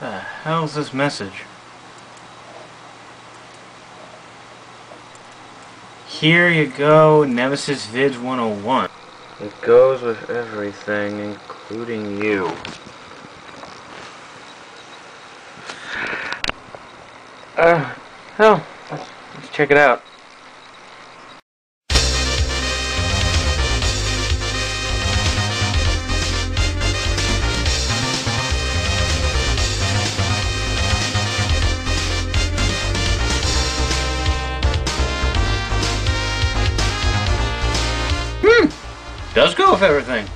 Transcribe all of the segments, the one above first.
The hell's this message? Here you go, Nemesis Vids 101. It goes with everything, including you. Hell, let's check it out. Does go with everything.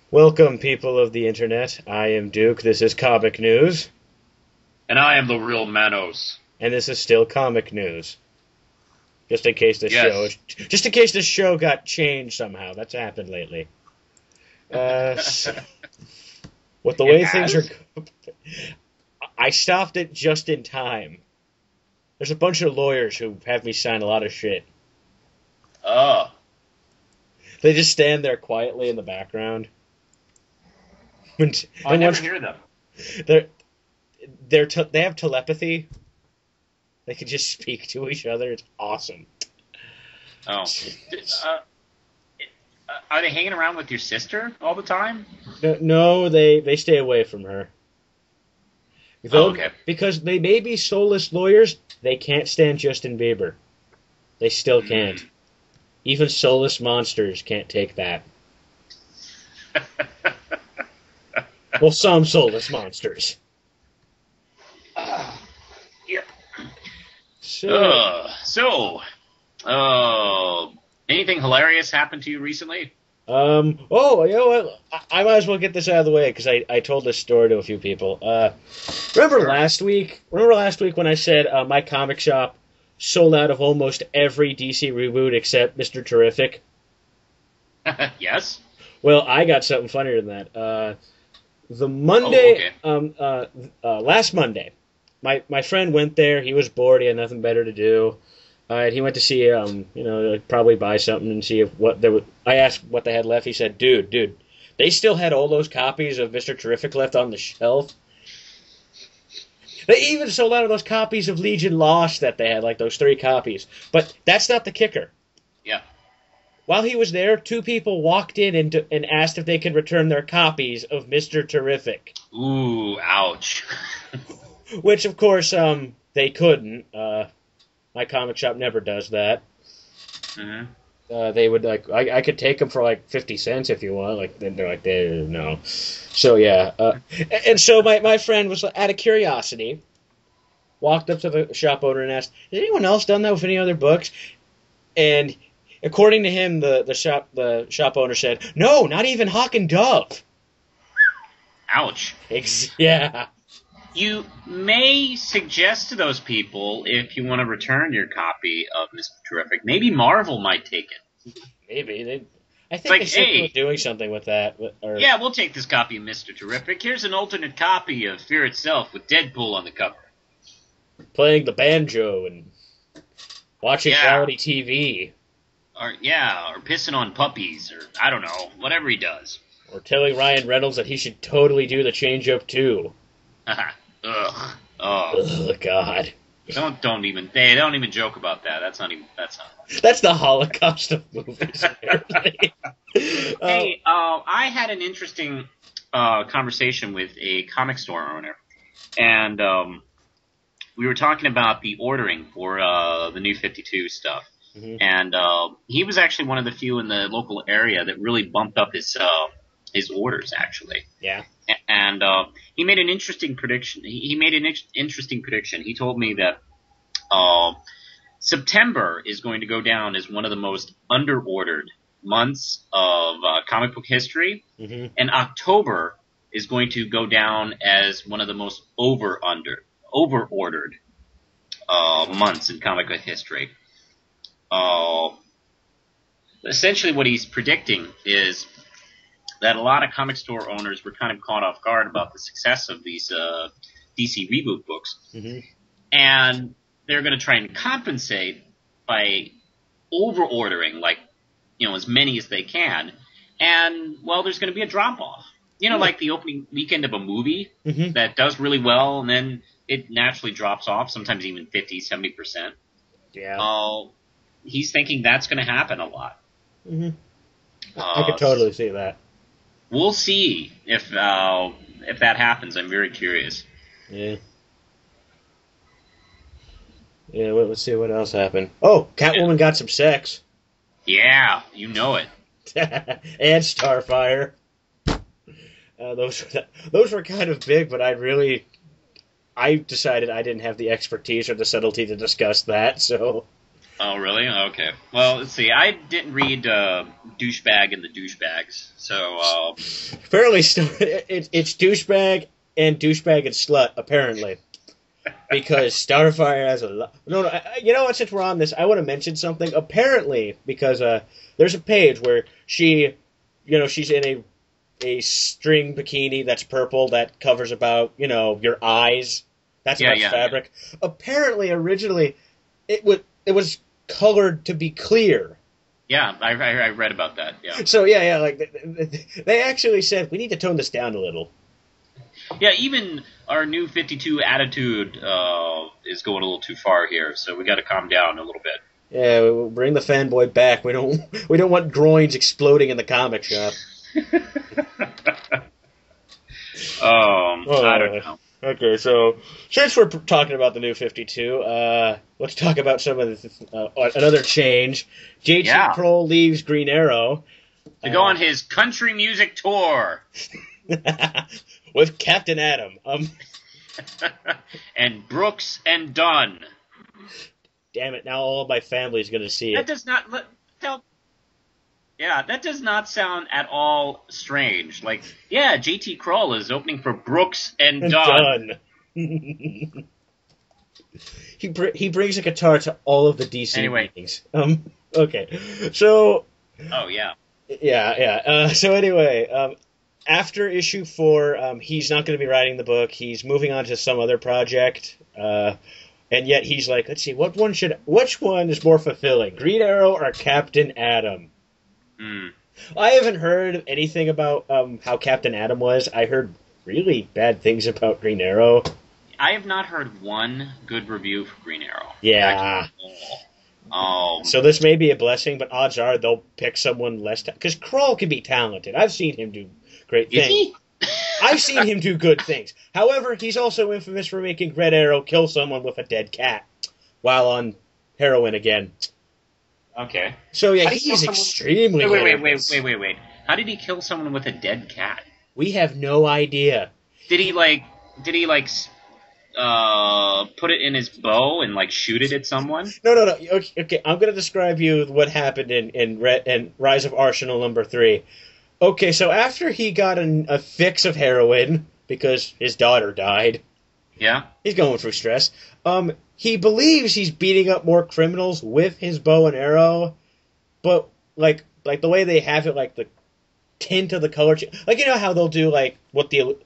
Welcome, people of the internet. I am Duke. This is Comic News. And I am the real Manos. And this is still Comic News. Just in case this show got changed somehow. That's happened lately. With the way things are, I stopped it just in time. There's a bunch of lawyers who have me sign a lot of shit. Oh. They just stand there quietly in the background. I never hear them. They have telepathy. They can just speak to each other. It's awesome. Oh. Are they hanging around with your sister all the time? No, they stay away from her. Okay. Because they may be soulless lawyers, they can't stand Justin Bieber. They still can't. Even soulless monsters can't take that. Well, some soulless monsters. Yep. So, anything hilarious happened to you recently? You know what? I might as well get this out of the way because I told this story to a few people. Remember last week when I said my comic shop sold out of almost every DC reboot except Mr. Terrific? Yes. Well, I got something funnier than that. The Monday, last Monday, my friend went there. He was bored. He had nothing better to do. And he went to see, probably buy something and see what there was. I asked what they had left. He said, dude, they still had all those copies of Mr. Terrific left on the shelf. They even sold out of those copies of Legion Lost that they had, like those 3 copies. But that's not the kicker. Yeah. While he was there, 2 people walked in and asked if they could return their copies of Mr. Terrific. Ooh, ouch. Which, of course, they couldn't. My comic shop never does that. Mm-hmm. They would, I could take them for, 50 cents if you want. They're like, no. So, yeah. And so my friend was, out of curiosity, walked up to the shop owner and asked, has anyone else done that with any other books? And according to him, the shop owner said, no, not even Hawk and Dove. Ouch. Yeah. You may suggest to those people, if you want to return your copy of Mr. Terrific, maybe Marvel might take it. Maybe. I think they should be doing something with that. Yeah, we'll take this copy of Mr. Terrific. Here's an alternate copy of Fear Itself with Deadpool on the cover. Playing the banjo and watching reality TV. Or pissing on puppies, or I don't know, whatever he does. Or telling Ryan Reynolds that he should totally do the change-up too. Ugh. Oh. Oh, God. They don't even joke about that. That's the Holocaust of movies, apparently. Hey, I had an interesting conversation with a comic store owner, and we were talking about the ordering for the New 52 stuff. Mm-hmm. And he was actually one of the few in the local area that really bumped up his orders, actually. Yeah. And he made an interesting prediction. He made an interesting prediction. He told me that September is going to go down as one of the most under-ordered months of comic book history, mm-hmm. and October is going to go down as one of the most over-ordered months in comic book history. Essentially what he's predicting is that a lot of comic store owners were kind of caught off guard about the success of these DC reboot books. Mm-hmm. And they're going to try and compensate by over-ordering, like, as many as they can. And, well, there's going to be a drop-off. Like the opening weekend of a movie that does really well, and then it naturally drops off, sometimes even 50, 70%. Yeah. He's thinking that's going to happen a lot. Mm-hmm. I could totally see that. We'll see if that happens. I'm very curious. Yeah. Yeah, let's see what else happened. Oh, Catwoman got some sex. Yeah, you know it. And Starfire. Those were kind of big, but I decided I didn't have the expertise or the subtlety to discuss that, so... Oh, really? Okay. Well, let's see. I didn't read Douchebag and the Douchebags, so... Apparently, it's Douchebag and Slut, apparently. Because Starfire has a lot... No, you know what, since we're on this, I want to mention something. Apparently, because there's a page where she's in a string bikini that's purple that covers about, your eyes. That's about fabric. Yeah. Apparently, originally, it was colored to be clear. Yeah, I read about that, yeah. So, yeah, like, they actually said, we need to tone this down a little. Yeah, even our new 52 attitude is going a little too far here, so we got to calm down a little bit. Yeah, we'll bring the fanboy back. We don't want groins exploding in the comic shop. I don't know. Okay, so since we're talking about the new 52, let's talk about some of another change. J.T. Krul leaves Green Arrow to go on his country music tour with Captain Atom. And Brooks and Dunn. Damn it! Now all of my family's going to see it. That does not Yeah, that does not sound at all strange. Like, yeah, J.T. Krul is opening for Brooks and Dunn. He brings a guitar to all of the DC meetings. Okay, so... Oh, yeah. Yeah. So anyway, after issue 4, he's not going to be writing the book. He's moving on to some other project. And yet he's like, let's see, which one is more fulfilling, Green Arrow or Captain Atom? I haven't heard anything about how Captain Atom was. I heard really bad things about Green Arrow. I have not heard one good review for Green Arrow. Yeah. So this may be a blessing, but odds are they'll pick someone less... Because Krul can be talented. I've seen him do great things. Is he? I've seen him do good things. However, he's also infamous for making Red Arrow kill someone with a dead cat while on heroin again. Okay. So yeah, he's extremely... Wait. How did he kill someone with a dead cat? We have no idea. Did he put it in his bow and shoot it at someone? No. Okay, I'm gonna describe you what happened in Rise of Arsenal number 3. Okay, so after he got a fix of heroin because his daughter died. Yeah. He's going through stress. He believes he's beating up more criminals with his bow and arrow, but like the way they have it, the tint of the color, how they'll do what the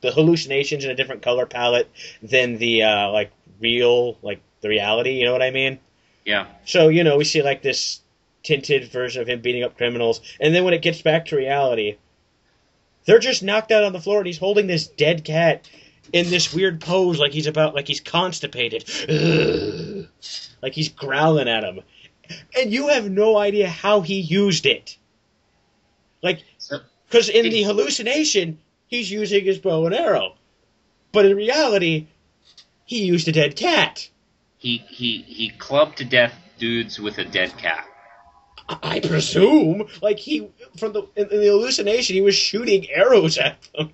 hallucinations in a different color palette than the real the reality. You know what I mean? Yeah. So we see this tinted version of him beating up criminals, and then when it gets back to reality, they're just knocked out on the floor, and he's holding this dead cat in this weird pose, like he's constipated. Ugh. Like he's growling at him. And you have no idea how he used it. Because in the hallucination, he's using his bow and arrow. But in reality, he used a dead cat. He clubbed to death dudes with a dead cat. I presume. In the hallucination, he was shooting arrows at them.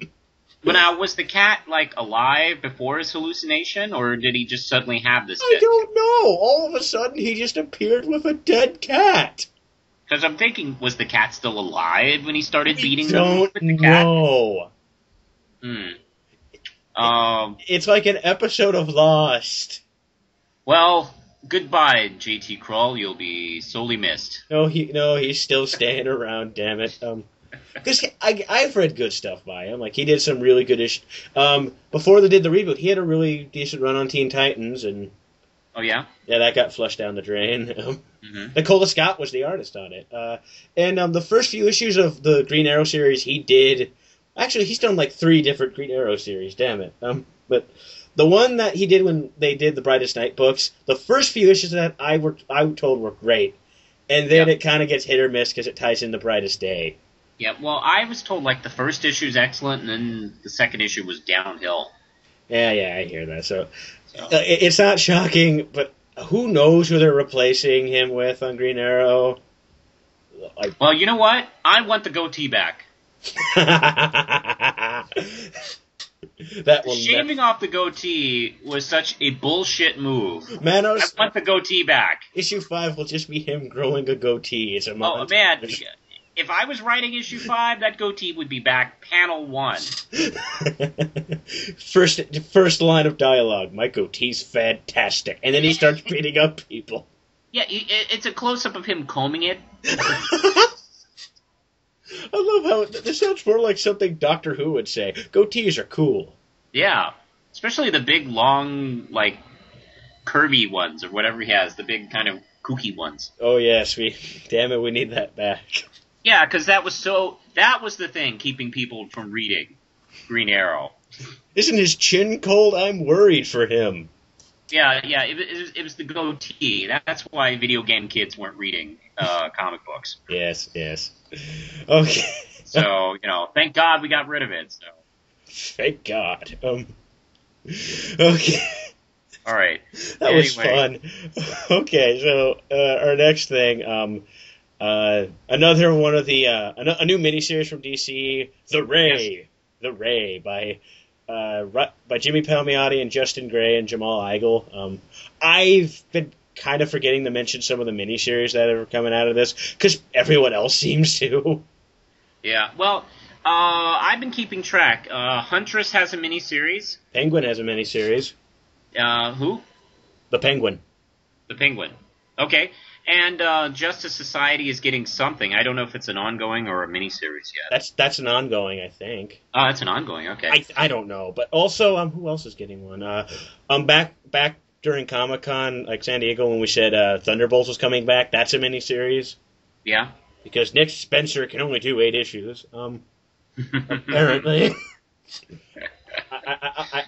But now, was the cat, alive before his hallucination, or did he just suddenly have this dead cat? I don't know. All of a sudden, he just appeared with a dead cat. Because I'm thinking, was the cat still alive when he started beating them with the cat? No. It's like an episode of Lost. Well, goodbye, J.T. Krul. You'll be sorely missed. No, he's still staying around, damn it. Because I've read good stuff by him. Like, he did some really good issues. Before they did the reboot, he had a really decent run on Teen Titans, and... Oh, yeah? Yeah, that got flushed down the drain. Mm-hmm. Nicola Scott was the artist on it. And the first few issues of the Green Arrow series, he did... Actually, he's done like 3 different Green Arrow series, damn it. But the one that he did when they did the Brightest Night books, the first few issues of that I told were great. And then it kind of gets hit or miss because it ties in the Brightest Day. Yeah, well, I was told, like, the first issue is excellent, and then the second issue was downhill. Yeah, I hear that. So it's not shocking, but who knows who they're replacing him with on Green Arrow? Well, you know what? I want the goatee back. Shaving off the goatee was such a bullshit move. Manos, I want the goatee back. Issue 5 will just be him growing a goatee. It's a montage. Oh, man. If I was writing issue 5, that goatee would be back panel 1. First line of dialogue, my goatee's fantastic. And then he starts beating up people. Yeah, it's a close-up of him combing it. I love how this sounds more like something Doctor Who would say. Goatees are cool. Yeah, especially the big, long, like, curvy ones, or whatever he has, the big kind of kooky ones. Oh, yes, damn it, we need that back. Yeah, because that was the thing keeping people from reading Green Arrow. Isn't his chin cold? I'm worried for him. Yeah, it was the goatee. That's why video game kids weren't reading comic books. Yes. Okay. So, thank God we got rid of it. So. Thank God. Okay. All right. That was fun. Okay, so our next thing, another one of the a new miniseries from DC, The Ray. Yes. The Ray by Jimmy Palmiotti and Justin Gray and Jamal Igle. I've been kind of forgetting to mention some of the miniseries that are coming out of this because everyone else seems to. Yeah, well, I've been keeping track. Huntress has a miniseries. Penguin has a miniseries. Who? The Penguin. The Penguin. Okay. And Justice Society is getting something. I don't know if it's an ongoing or a miniseries yet. That's an ongoing, I think. Oh, that's an ongoing. Okay. I don't know, but also who else is getting one? Back during Comic-Con, like San Diego, when we said Thunderbolts was coming back. That's a miniseries. Yeah. Because Nick Spencer can only do 8 issues. Apparently.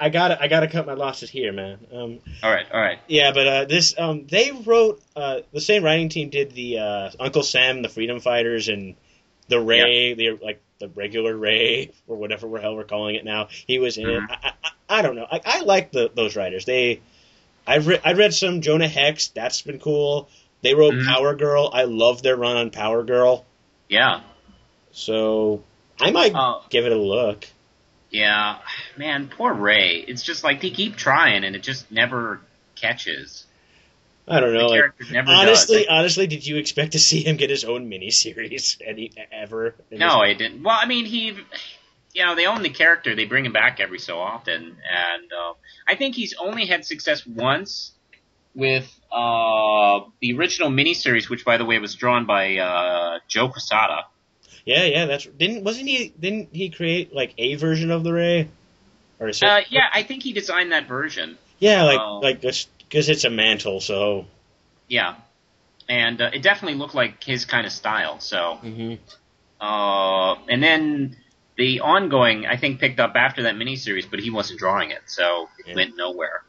I gotta cut my losses here, man. All right. Yeah, but this they wrote the same writing team did the Uncle Sam, the Freedom Fighters, and the Ray, the regular Ray or whatever the hell we're calling it now. He was in it. I don't know. I like those writers. I read some Jonah Hex. That's been cool. They wrote Power Girl. I love their run on Power Girl. Yeah. So I might give it a look. Yeah, man, poor Ray. It's just like they keep trying and it just never catches. I don't know. The character never does. Honestly, did you expect to see him get his own miniseries ever? No, I didn't. Well, I mean, they own the character. They bring him back every so often, and I think he's only had success once with the original miniseries, which, by the way, was drawn by Joe Quesada. Yeah, didn't he create like a version of the Ray? Or is it? Yeah, I think he designed that version. Yeah, like because it's a mantle, so. Yeah, and it definitely looked like his kind of style. So. Mm-hmm. And then the ongoing, I think, picked up after that miniseries, but he wasn't drawing it, so it went nowhere.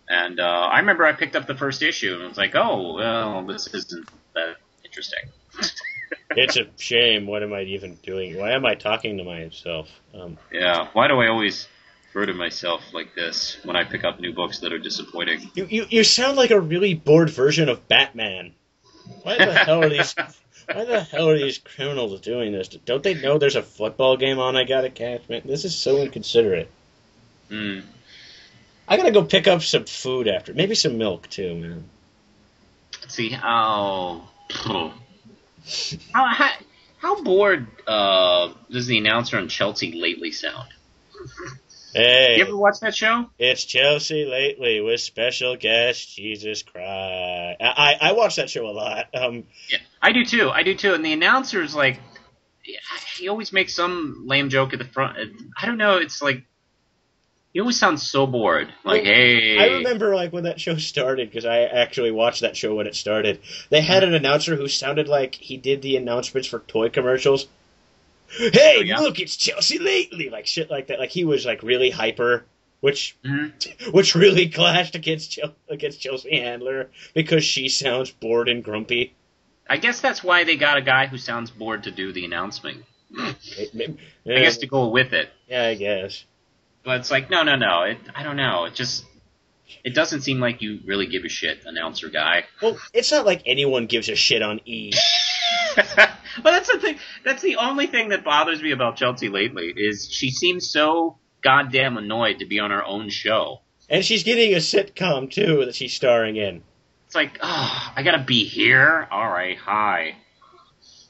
And I remember I picked up the first issue and was like, oh, well, this isn't that interesting. It's a shame. What am I even doing? Why am I talking to myself? Yeah, why do I always refer to myself like this when I pick up new books that are disappointing? You sound like a really bored version of Batman. Why the hell are these criminals doing this? Don't they know there's a football game on I gotta catch? Man, this is so inconsiderate. I gotta go pick up some food after. Maybe some milk, too, man. Let's see, How bored does the announcer on Chelsea Lately sound? Hey, you ever watch that show? It's Chelsea Lately with special guest Jesus Christ. I watch that show a lot. Yeah, I do too. And the announcer is like he always makes some lame joke at the front. I don't know. It's like he always sounds so bored. Like, Well, hey, I remember like when that show started, because I actually watched that show when it started. They had an announcer who sounded like he did the announcements for toy commercials. Hey, oh, yeah? look, it's Chelsea lately, like shit like that. Like he was like really hyper, which really clashed against Chelsea Handler because she sounds bored and grumpy. I guess that's why they got a guy who sounds bored to do the announcement. I guess to go with it. Yeah, I guess. But it's like, no. I don't know. It doesn't seem like you really give a shit, announcer guy. Well, it's not like anyone gives a shit on E! Well, that's the thing. That's the only thing that bothers me about Chelsea lately is she seems so goddamn annoyed to be on her own show. And she's getting a sitcom, too, that she's starring in. It's like, I gotta be here? Alright, hi.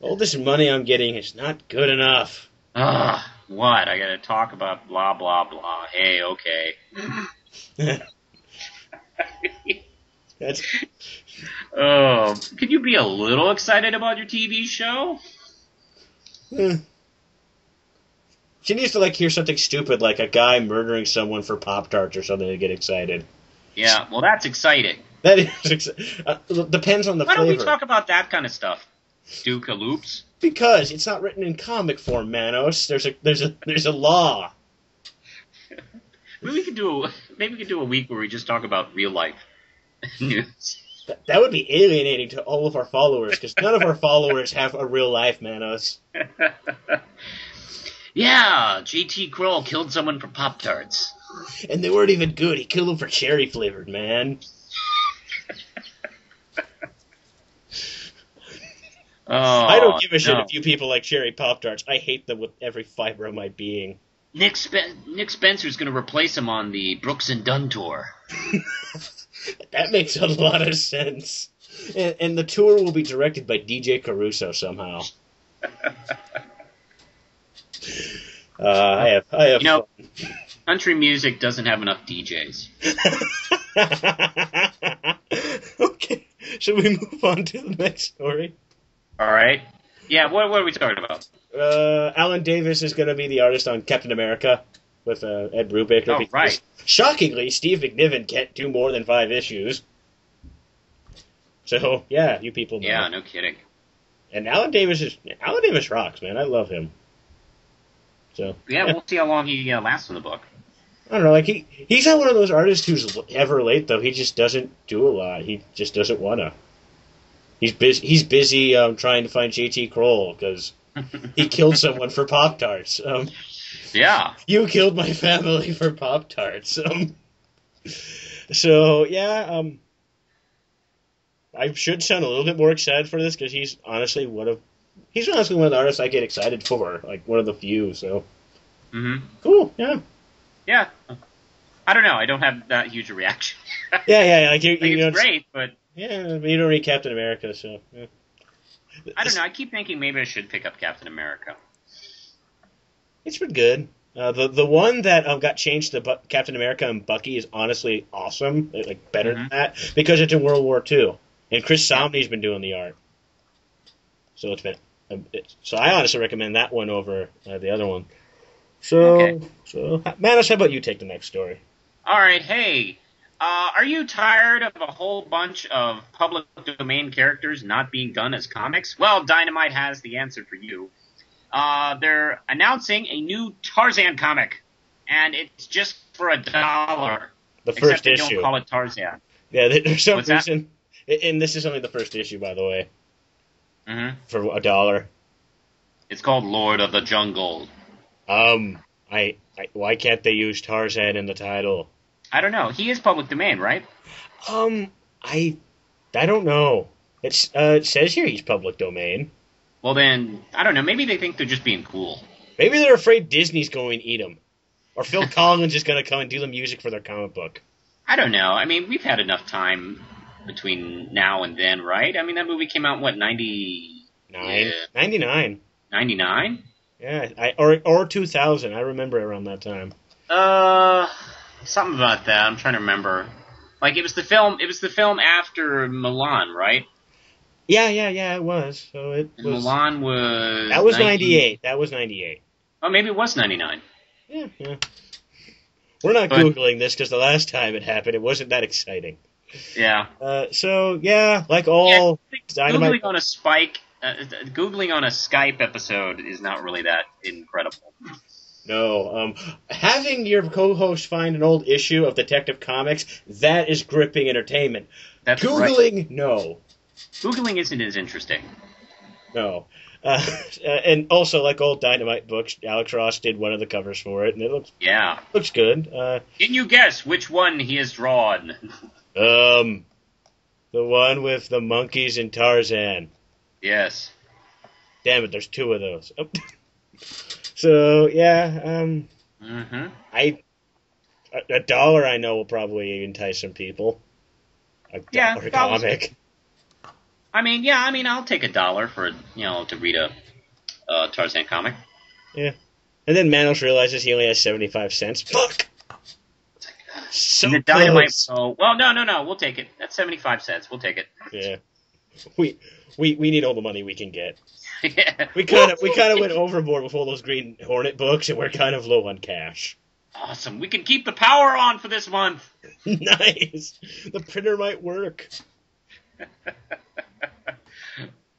All this money I'm getting is not good enough. What? I gotta talk about blah, blah, blah. Hey, okay. Could you be a little excited about your TV show? She needs to like hear something stupid like a guy murdering someone for Pop-Tarts or something to get excited. Yeah, well, that's exciting. That is depends on the flavor. Why don't we talk about that kind of stuff, Stu-Kaloops? Because it's not written in comic form, Manos. There's a law. Maybe we could do a week where we just talk about real life news. That would be alienating to all of our followers, because none of our followers have a real life, Manos. Yeah, JT Krul killed someone for Pop-Tarts. And they weren't even good. He killed them for cherry flavored, man. I don't give a shit if you people like cherry Pop-Tarts. I hate them with every fiber of my being. Nick Spencer's going to replace him on the Brooks and Dunn tour. That makes a lot of sense. And the tour will be directed by DJ Caruso somehow. I have fun. Country music doesn't have enough DJs. Okay, should we move on to the next story? All right. Yeah, what are we talking about? Alan Davis is going to be the artist on Captain America with Ed Brubaker. Oh, right. Shockingly, Steve McNiven can't do more than 5 issues. So, yeah, you people know. Yeah, no kidding. And Alan Davis rocks, man. I love him. So yeah, we'll see how long he lasts in the book. I don't know, like he's not one of those artists who's ever late though. He just doesn't do a lot. He just doesn't wanna. He's busy trying to find JT Krul because he killed someone for Pop-Tarts. Yeah, you killed my family for Pop-Tarts. So yeah, I should sound a little bit more excited for this because he's honestly one of the artists I get excited for, like one of the few. So cool, yeah. Yeah, I don't know. I don't have that huge a reaction. Yeah. Like it's great, but yeah, you don't read Captain America, so yeah. I don't know. I keep thinking maybe I should pick up Captain America. It's been good. The one that got changed to Captain America and Bucky is honestly awesome. Like better than that because it's in World War II, and Chris Samnee's been doing the art. So it's been. So I honestly recommend that one over the other one. So Manos, how about you take the next story? All right, hey, are you tired of a whole bunch of public domain characters not being done as comics? Well, Dynamite has the answer for you. They're announcing a new Tarzan comic, and it's just for $1. The first issue. Except they don't call it Tarzan. Yeah, there's some reason, and this is only the first issue, by the way. For $1. It's called Lord of the Jungle. Why can't they use Tarzan in the title? I don't know. He is public domain, right? I don't know. It says here he's public domain. Well then, I don't know. Maybe they think they're just being cool. Maybe they're afraid Disney's going to eat him. Or Phil Collins is going to come and do the music for their comic book. I don't know. I mean, we've had enough time between now and then, right? I mean, that movie came out in, what, 99? 99? Yeah, or 2000. I remember around that time. Something about that. I'm trying to remember. Like, it was the film after Milan, right? Yeah, it was. So And Milan was... That was 98. That was 98. Oh, maybe it was 99. Yeah. We're not Googling this because the last time it happened, it wasn't that exciting. Yeah. Like all Dynamite... Googling on a Skype episode is not really that incredible. No. Having your co-host find an old issue of Detective Comics, that is gripping entertainment. That's Googling, right. No. Googling isn't as interesting. No. And also, like old Dynamite books, Alex Ross did one of the covers for it, and it looks good. Can you guess which one he has drawn? The one with the monkeys and Tarzan. Yes. Damn it, there's two of those. Oh. So, yeah, $1 I know will probably entice some people. $1 comic. I'll take $1 for, to read a Tarzan comic. Yeah. And then Manos realizes he only has 75 cents. Fuck! So the Dynamite. Oh, well, no. We'll take it. That's 75 cents. We'll take it. Yeah. We need all the money we can get. Yeah. We kind of went overboard with all those Green Hornet books, and we're kind of low on cash. Awesome. We can keep the power on for this month. Nice. The printer might work.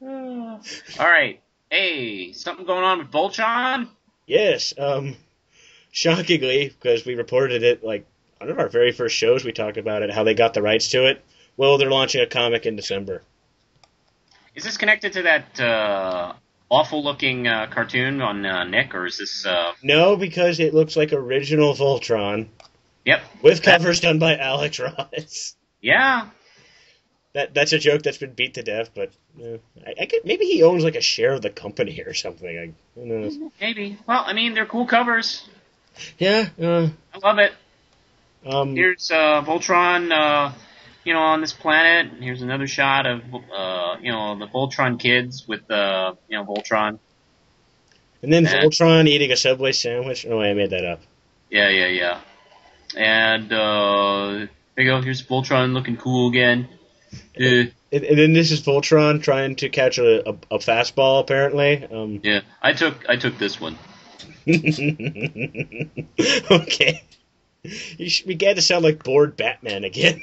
All right. Hey, something going on with Voltron? Yes. Shockingly, because we reported it like one of our very first shows, we talked about it, how they got the rights to it. Well, they're launching a comic in December. Is this connected to that awful-looking cartoon on Nick, or is this... No, because it looks like original Voltron. Yep. With covers done by Alex Ross. Yeah. That's a joke that's been beat to death, but maybe he owns like a share of the company or something. Who knows? Maybe. Well, they're cool covers. Yeah. I love it. Here's Voltron... on this planet. Here's another shot of, the Voltron kids with, Voltron. And then Voltron eating a Subway sandwich. Oh, I made that up. Yeah. And, there you go. Here's Voltron looking cool again. And then this is Voltron trying to catch a fastball, apparently. Yeah, I took this one. Okay. You began to sound like bored Batman again.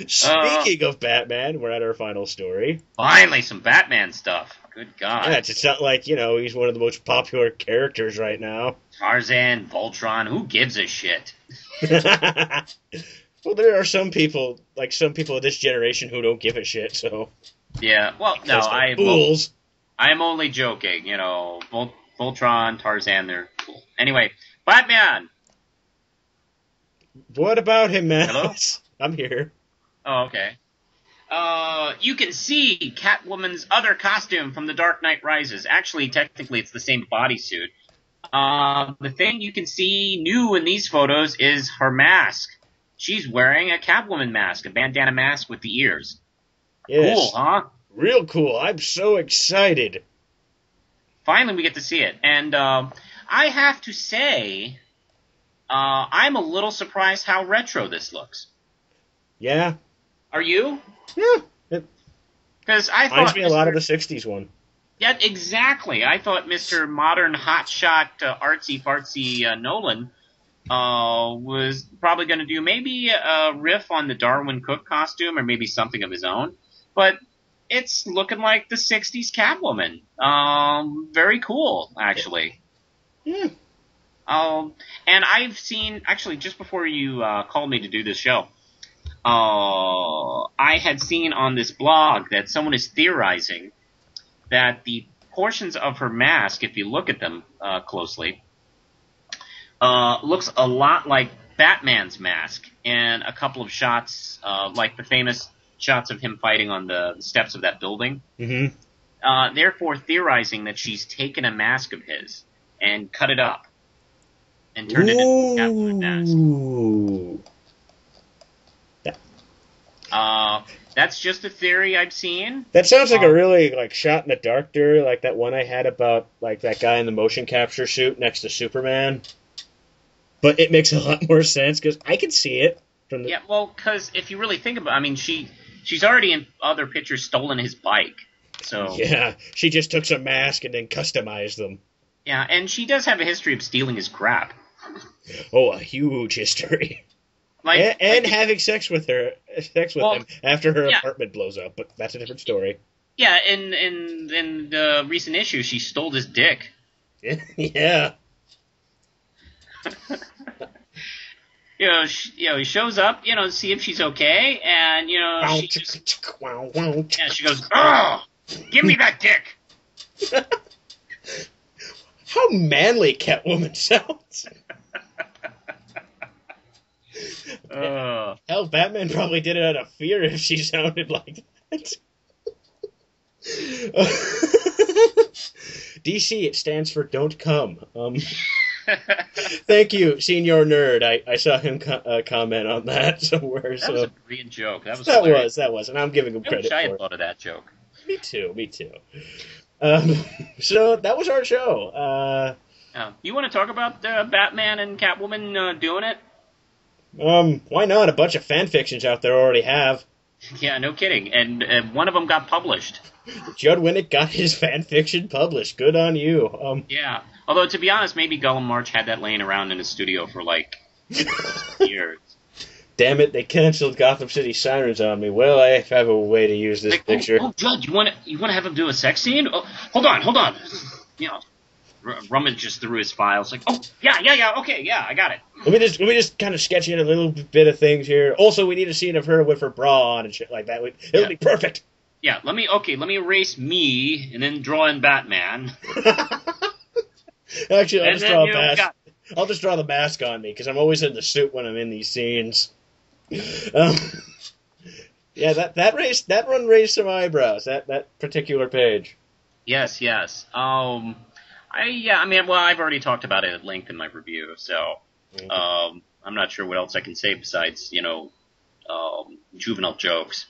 Speaking of Batman, we're at our final story. Finally, some Batman stuff. Good God. Yeah, it's not like, he's one of the most popular characters right now. Tarzan, Voltron, who gives a shit? Well, there are some people of this generation who don't give a shit, so... Yeah, well, no, I'm only joking, Voltron, Tarzan, they're cool. Anyway, Batman! What about him, man? Hello? I'm here. Oh, okay. You can see Catwoman's other costume from The Dark Knight Rises. Actually, technically, it's the same bodysuit. The thing you can see new in these photos is her mask. She's wearing a Catwoman mask, a bandana mask with the ears. Yes. Cool, huh? Real cool. I'm so excited. Finally, we get to see it. And I have to say, I'm a little surprised how retro this looks. Yeah. Are you? Yeah. Because I thought... Reminds me a lot of the 60s one. Yeah, exactly. I thought Mr. Modern Hotshot artsy-fartsy Nolan was probably going to do maybe a riff on the Darwin Cook costume or maybe something of his own. But it's looking like the 60s Catwoman. Very cool, actually. Yeah. And I've seen, actually, just before you called me to do this show, I had seen on this blog that someone is theorizing that the portions of her mask, if you look at them closely, looks a lot like Batman's mask, and a couple of shots, like the famous shots of him fighting on the steps of that building. Mm-hmm. Therefore, theorizing that she's taken a mask of his and cut it up and turned it into a Catwoman mask. That's just a theory I've seen. That sounds like a really shot in the dark theory, like that one I had about that guy in the motion capture suit next to Superman. But it makes a lot more sense because I can see it. From the... Yeah, well, because if you really think about it, I mean, she's already in other pictures stolen his bike. So Yeah, she just took some mask and then customized them. Yeah, and she does have a history of stealing his crap. Oh, a huge history. And having sex with him after her apartment blows up, but that's a different story. Yeah, in the recent issue, she stole his dick. Yeah. He shows up, to see if she's okay, and she goes, "Oh, give me that dick." How manly Catwoman sounds. Hell, Batman probably did it out of fear if she sounded like that. DC, it stands for Don't Come. Thank you, Senior Nerd. I saw him comment on that somewhere. That was a brilliant joke. That was, and I'm giving him credit for it. I thought of that joke. Me too. So that was our show. You want to talk about Batman and Catwoman doing it? Why not? A bunch of fan fictions out there already have. Yeah, no kidding. And one of them got published. Judd Winnick got his fan fiction published. Good on you. Yeah. Although, to be honest, maybe Gollum March had that laying around in his studio for, years. Damn it, they canceled Gotham City Sirens on me. Well, I have a way to use this picture. Oh, Judd, you want to have him do a sex scene? Oh, hold on. Rummages through his files. Okay, I got it. Let me just kind of sketch in a little bit of things here. Also, we need a scene of her with her bra on and shit like that. It'll be perfect. Yeah, let me erase me and then draw in Batman. Actually, I'll just draw the mask on me because I'm always in the suit when I'm in these scenes. Yeah, that one raised some eyebrows. That particular page. Yes. I've already talked about it at length in my review, so I'm not sure what else I can say besides juvenile jokes.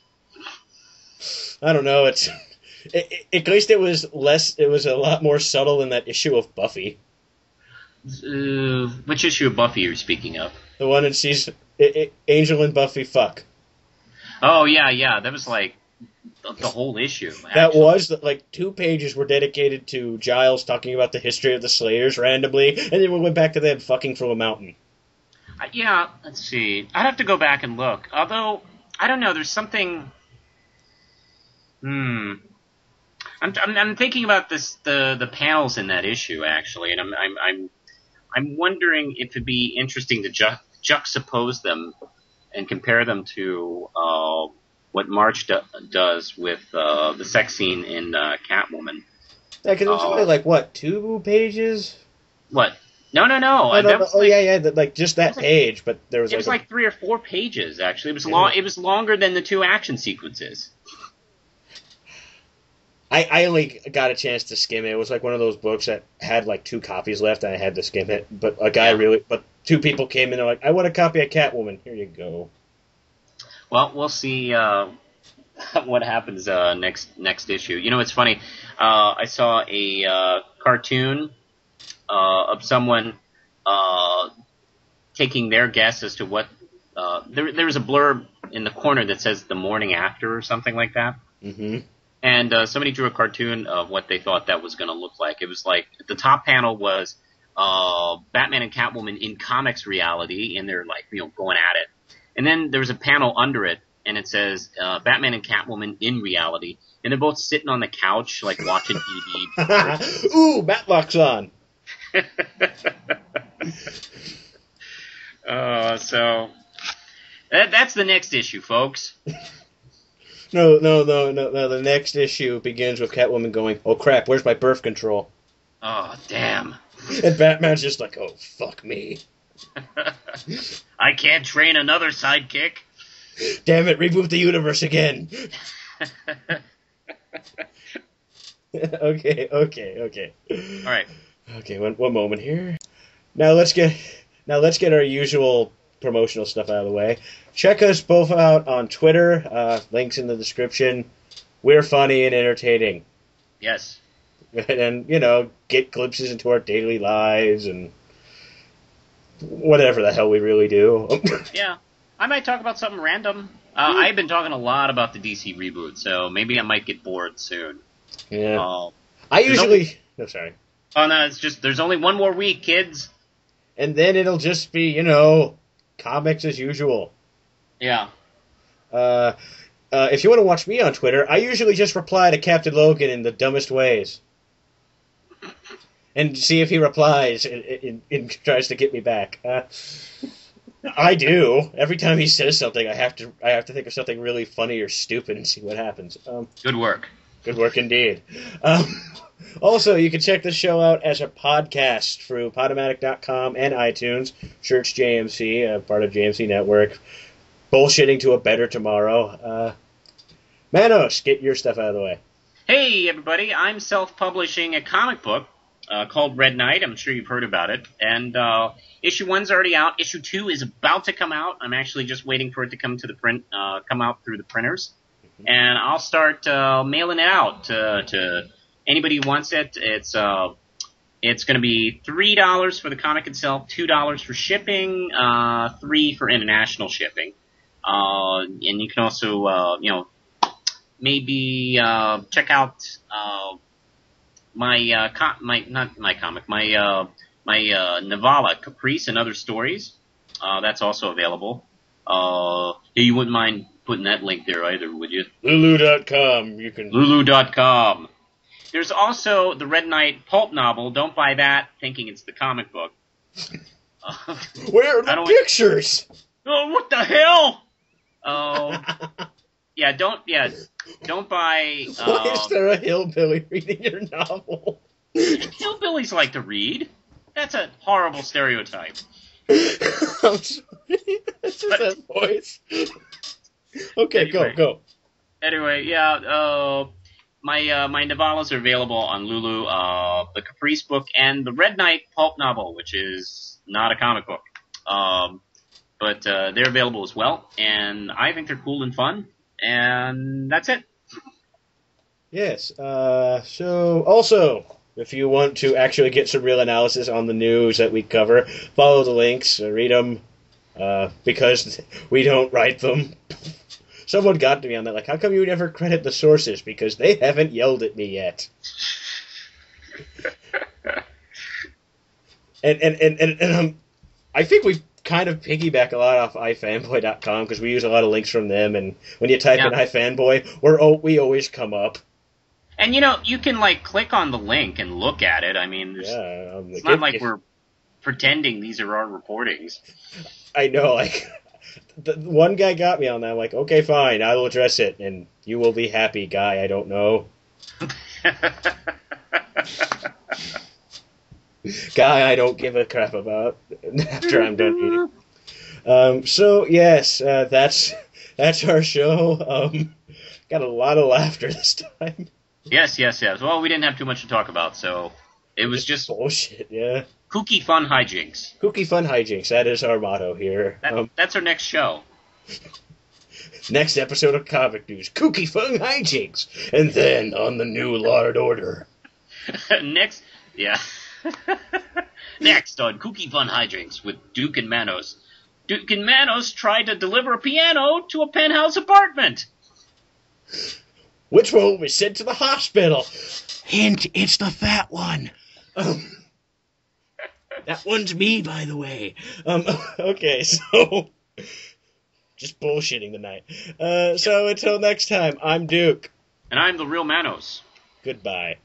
I don't know. At least it was less. It was a lot more subtle than that issue of Buffy. Which issue of Buffy are you speaking of? The one that sees Angel and Buffy fuck. Oh yeah, that was like the whole issue. Actually. That was 2 pages were dedicated to Giles talking about the history of the Slayers randomly, and then we went back to them fucking from a mountain. Yeah, let's see. I'd have to go back and look. Although I don't know, there's something. I'm thinking about the panels in that issue actually, and I'm wondering if it'd be interesting to juxtapose them and compare them to what March does with the sex scene in Catwoman. Yeah, because it was only 2 pages. What? No. Just that page, but there was. It was 3 or 4 pages actually. It was long. It was longer than the 2 action sequences. I only got a chance to skim it. It was one of those books that had 2 copies left, and I had to skim it. But but 2 people came in and they're like, "I want a copy of Catwoman." Here you go. Well, we'll see what happens next issue. It's funny. I saw a cartoon of someone taking their guess as to what. There was a blurb in the corner that says "the morning after" or something like that. Mm-hmm. And somebody drew a cartoon of what they thought that was going to look like. It was the top panel was Batman and Catwoman in comics reality, and they're going at it. And then there was a panel under it, and it says Batman and Catwoman in reality, and they're both sitting on the couch watching TV. Ooh, Matlock's on. So that's the next issue, folks. No. The next issue begins with Catwoman going, "Oh crap, where's my birth control?" Oh, damn. And Batman's just like, "Oh, fuck me. I can't train another sidekick. Damn it, reboot the universe again." Okay. All right. Okay, one moment here. Now let's get our usual promotional stuff out of the way. Check us both out on Twitter. Links in the description. We're funny and entertaining. Yes. And, get glimpses into our daily lives and whatever the hell we really do. Yeah. I might talk about something random. I've been talking a lot about the DC reboot, so maybe I might get bored soon. Yeah. I usually... No, sorry. Oh, no, it's just, there's only one more week, kids. And then it'll just be, comics as usual. Yeah. If you want to watch me on Twitter, I usually just reply to Captain Logan in the dumbest ways. And see if he replies and tries to get me back. I do. Every time he says something, I have to think of something really funny or stupid and see what happens. Good work. Good work indeed. Also, you can check the show out as a podcast through Podomatic.com and iTunes. Church JMC, part of JMC Network. Bullshitting to a better tomorrow. Manos, get your stuff out of the way. Hey, everybody. I'm self-publishing a comic book called Red Knight. I'm sure you've heard about it. And issue 1's already out. Issue 2 is about to come out. I'm actually just waiting for it to come to the come out through the printers. Mm-hmm. And I'll start mailing it out to anybody who wants it. It's going to be $3 for the comic itself, $2 for shipping, $3 for international shipping. And you can also, maybe check out my novella, Caprice and Other Stories. That's also available. You wouldn't mind putting that link there either, would you? Lulu.com. You can. Lulu.com. There's also the Red Knight pulp novel. Don't buy that thinking it's the comic book. Where are the pictures? Oh, what the hell? Don't buy... Why is there a hillbilly reading your novel? Hillbillies like to read. That's a horrible stereotype. I'm sorry. That's just that voice. Okay, anyway, go. Anyway, my novellas are available on Lulu, the Caprice book, and the Red Knight pulp novel, which is not a comic book. But they're available as well, and I think they're cool and fun, and that's it. Yes. So, also, if you want to actually get some real analysis on the news that we cover, follow the links, read them, because we don't write them. Someone got to me on that, like, how come you never credit the sources? Because they haven't yelled at me yet. and I think we've kind of piggyback a lot off ifanboy.com because we use a lot of links from them, and when you type in ifanboy, we always come up. And you can click on the link and look at it. I mean, it's not like we're pretending these are our reportings. I know, the one guy got me on that. I'm like, okay, fine, I will address it, and you will be happy, guy. I don't know. Guy I don't give a crap about after I'm done eating. So, yes, that's our show. Got a lot of laughter this time. Yes. Well, we didn't have too much to talk about, so it was just bullshit, yeah. Kooky fun hijinks. Kooky fun hijinks, that is our motto here. That's our next show. Next episode of Comic News, Kooky fun hijinks, and then on the new Law and Order. Next on Kooky Fun Hijinks with Duke and Manos. Duke and Manos tried to deliver a piano to a penthouse apartment. Which one will be sent to the hospital? Hint, it's the fat one. That one's me, by the way. Okay, so... just bullshitting tonight. So until next time, I'm Duke. And I'm the real Manos. Goodbye.